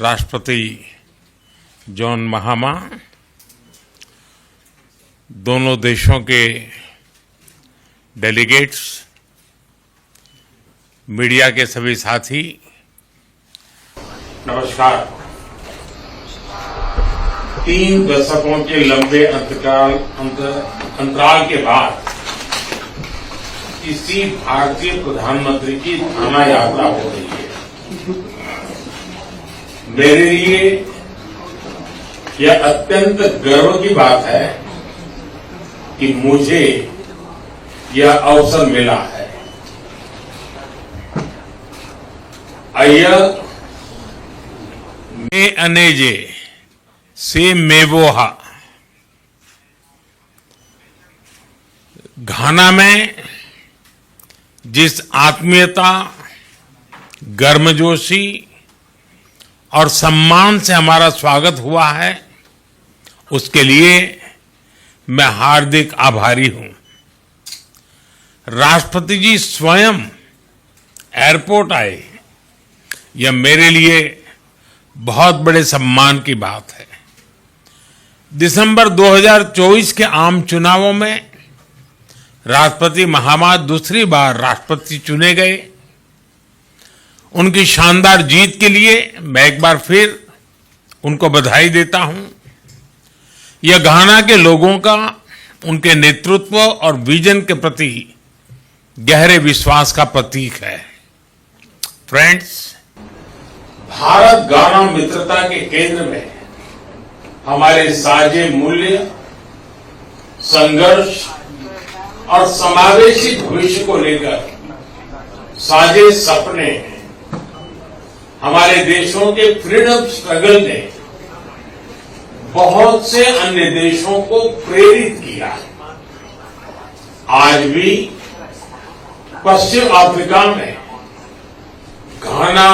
राष्ट्रपति जॉन महामा, दोनों देशों के डेलीगेट्स, मीडिया के सभी साथी, नमस्कार। 3 दशकों के लंबे अंतराल के बाद किसी भारतीय प्रधानमंत्री की घाना यात्रा हो रही है। मेरे लिए यह अत्यंत गर्व की बात है कि मुझे यह अवसर मिला है। अय्य मे अनेजे से मेवोहा, घाना में जिस आत्मीयता, गर्मजोशी और सम्मान से हमारा स्वागत हुआ है, उसके लिए मैं हार्दिक आभारी हूं। राष्ट्रपति जी स्वयं एयरपोर्ट आए, यह मेरे लिए बहुत बड़े सम्मान की बात है। दिसंबर 2024 के आम चुनावों में राष्ट्रपति महामा दूसरी बार राष्ट्रपति चुने गए। उनकी शानदार जीत के लिए मैं एक बार फिर उनको बधाई देता हूं। यह घाना के लोगों का उनके नेतृत्व और विजन के प्रति गहरे विश्वास का प्रतीक है। फ्रेंड्स, भारत घाना मित्रता के केंद्र में हमारे साझे मूल्य, संघर्ष और समावेशी भविष्य को लेकर साझे सपने हैं। हमारे देशों के फ्रीडम स्ट्रगल ने बहुत से अन्य देशों को प्रेरित किया है। आज भी पश्चिम अफ्रीका में घाना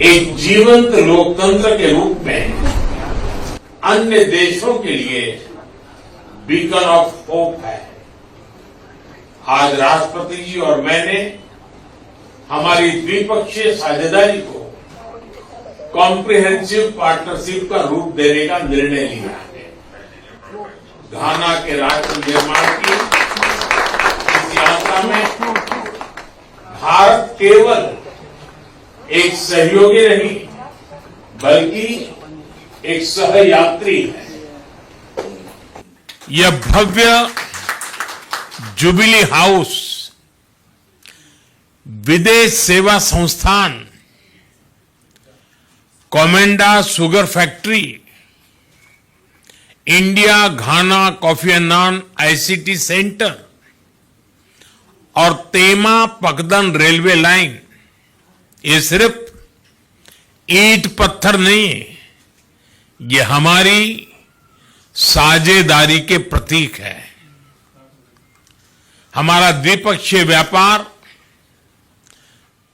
एक जीवंत लोकतंत्र के रूप में अन्य देशों के लिए बीकन ऑफ होप है। आज राष्ट्रपति जी और मैंने हमारी द्विपक्षीय साझेदारी को कॉम्प्रिहेंसिव पार्टनरशिप का रूप देने का निर्णय लिया है। घाना के राष्ट्र निर्माण की इस यात्रा में भारत केवल एक सहयोगी नहीं, बल्कि एक सहयात्री है। यह भव्य जुबिली हाउस विदेश सेवा संस्थान, Komenda sugar factory, India Ghana coffee and non ICT centre और तेमा पकदन रेलवे लाइन, ये सिर्फ ईंट पत्थर नहीं है, ये हमारी साझेदारी के प्रतीक है। हमारा द्विपक्षीय व्यापार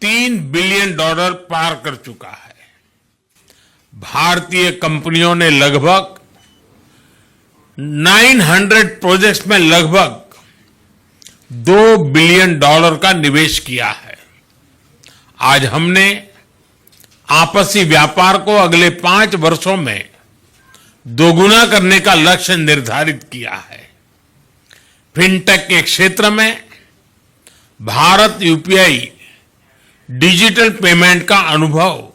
$3 बिलियन पार कर चुका है। भारतीय कंपनियों ने लगभग 900 प्रोजेक्ट्स में लगभग $2 बिलियन का निवेश किया है। आज हमने आपसी व्यापार को अगले 5 वर्षों में दोगुना करने का लक्ष्य निर्धारित किया है। फिनटेक के क्षेत्र में भारत यूपीआई डिजिटल पेमेंट का अनुभव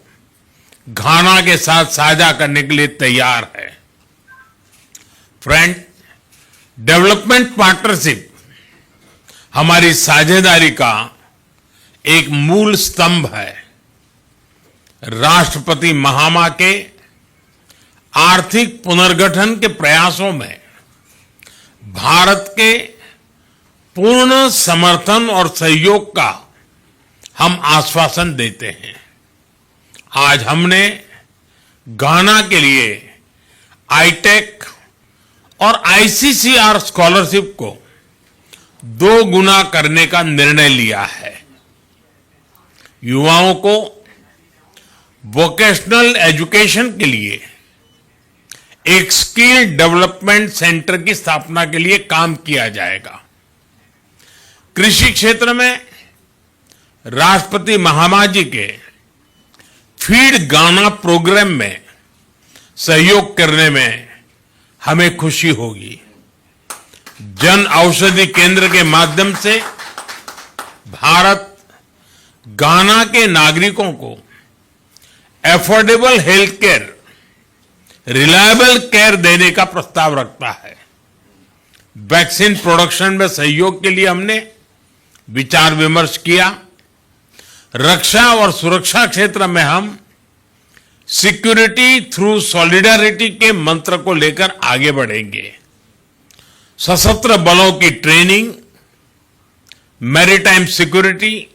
घाना के साथ साझा करने के लिए तैयार है। फ्रेंड, डेवलपमेंट पार्टनरशिप हमारी साझेदारी का एक मूल स्तंभ है। राष्ट्रपति महामा के आर्थिक पुनर्गठन के प्रयासों में भारत के पूर्ण समर्थन और सहयोग का हम आश्वासन देते हैं। आज हमने घाना के लिए आईटेक और आईसीसीआर स्कॉलरशिप को 2 गुना करने का निर्णय लिया है। युवाओं को वोकेशनल एजुकेशन के लिए एक स्किल डेवलपमेंट सेंटर की स्थापना के लिए काम किया जाएगा। कृषि क्षेत्र में राष्ट्रपति महामा जी के फीड गाना प्रोग्राम में सहयोग करने में हमें खुशी होगी। जन औषधि केंद्र के माध्यम से भारत गाना के नागरिकों को affordable health care, reliable care देने का प्रस्ताव रखता है। वैक्सीन प्रोडक्शन में सहयोग के लिए हमने विचार विमर्श किया। रक्षा और सुरक्षा क्षेत्र में हम सिक्योरिटी थ्रू सॉलिडारिटी के मंत्र को लेकर आगे बढ़ेंगे। सशस्त्र बलों की training, maritime security,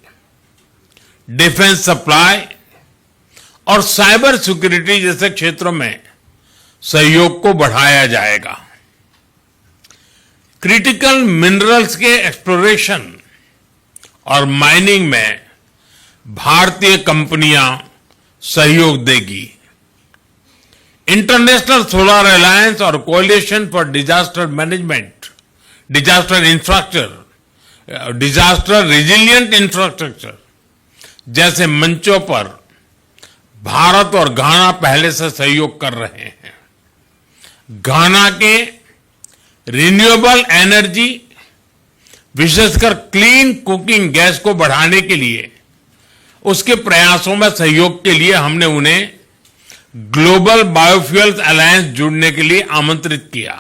defence supply और साइबर सिक्योरिटी जैसे क्षेत्रों में सहयोग को बढ़ाया जाएगा। क्रिटिकल मिनरल्स के एक्सप्लोरेशन और माइनिंग में भारतीय कंपनियां सहयोग देगी। इंटरनेशनल सोलर अलायंस और coalition for disaster management, disaster infrastructure, disaster resilient infrastructure जैसे मंचों पर भारत और घाना पहले से सहयोग कर रहे हैं। घाना के रिन्यूएबल एनर्जी, विशेषकर क्लीन कुकिंग गैस को बढ़ाने के लिए उसके प्रयासों में सहयोग के लिए हमने उन्हें ग्लोबल बायोफ्यूल्स अलायंस जुड़ने के लिए आमंत्रित किया।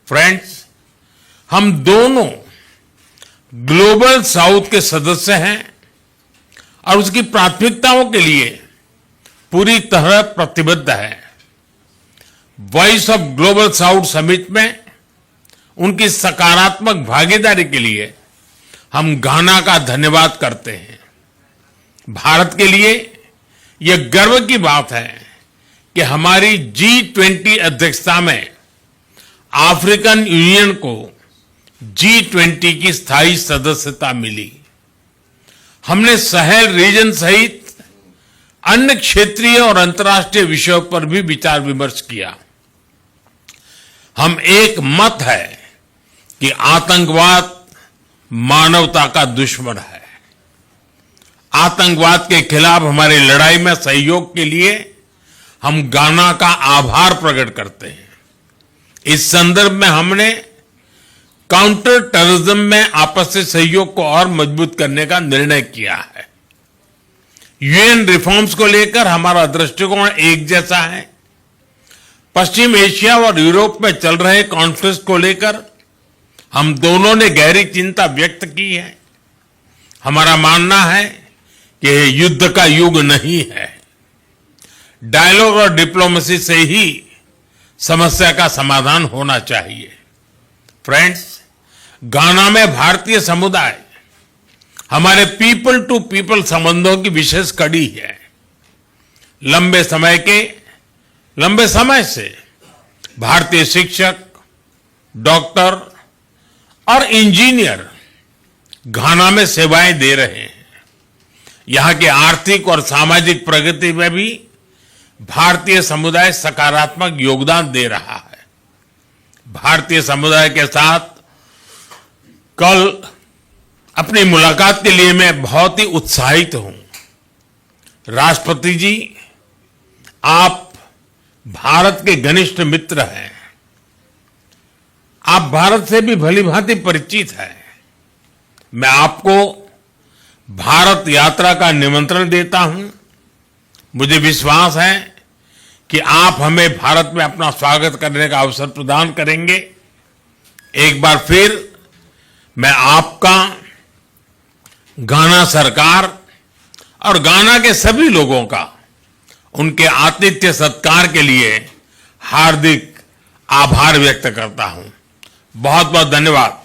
फ्रेंड्स, हम दोनों ग्लोबल साउथ के सदस्य हैं और उसकी प्राथमिकताओं के लिए पूरी तरह प्रतिबद्ध है। Voice of global south summit में उनकी सकारात्मक भागीदारी के लिए हम घाना का धन्यवाद करते हैं। भारत के लिए यह गर्व की बात है कि हमारी G20 अध्यक्षता में अफ्रीकन यूनियन को G20 की स्थायी सदस्यता मिली। हमने साहेल रीजन सहित अन्य क्षेत्रीय और अंतर्राष्ट्रीय विषयों पर भी विचार विमर्श किया। हम एक मत है कि आतंकवाद मानवता का दुश्मन है। आतंकवाद के खिलाफ हमारी लड़ाई में सहयोग के लिए हम घाना का आभार प्रकट करते हैं। इस संदर्भ में हमने काउंटर टेररिज्म में आपसी सहयोग को और मजबूत करने का निर्णय किया है। यूएन रिफॉर्म्स को लेकर हमारा दृष्टिकोण एक जैसा है। पश्चिम एशिया और यूरोप में चल रहे कॉन्फ्लिक्ट को लेकर हम दोनों ने गहरी चिंता व्यक्त की है। हमारा मानना है कि यह युद्ध का युग नहीं है। डायलॉग और डिप्लोमेसी से ही समस्या का समाधान होना चाहिए। फ्रेंड्स, घाना में भारतीय समुदाय हमारे पीपल टू पीपल संबंधों की विशेष कड़ी है। लंबे समय से भारतीय शिक्षक, डॉक्टर और इंजीनियर घाना में सेवाएं दे रहे हैं। यहां की आर्थिक और सामाजिक प्रगति में भी भारतीय समुदाय सकारात्मक योगदान दे रहा है। भारतीय समुदाय के साथ कल अपनी मुलाकात के लिए मैं बहुत ही उत्साहित हूं। राष्ट्रपति जी, आप भारत के घनिष्ठ मित्र हैं। आप भारत से भी भली भांति परिचित हैं। मैं आपको भारत यात्रा का निमंत्रण देता हूं। मुझे विश्वास है कि आप हमें भारत में अपना स्वागत करने का अवसर प्रदान करेंगे। एक बार फिर मैं आपका, घाना सरकार और घाना के सभी लोगों का उनके आतिथ्य सत्कार के लिए हार्दिक आभार व्यक्त करता हूं। बहुत बहुत धन्यवाद।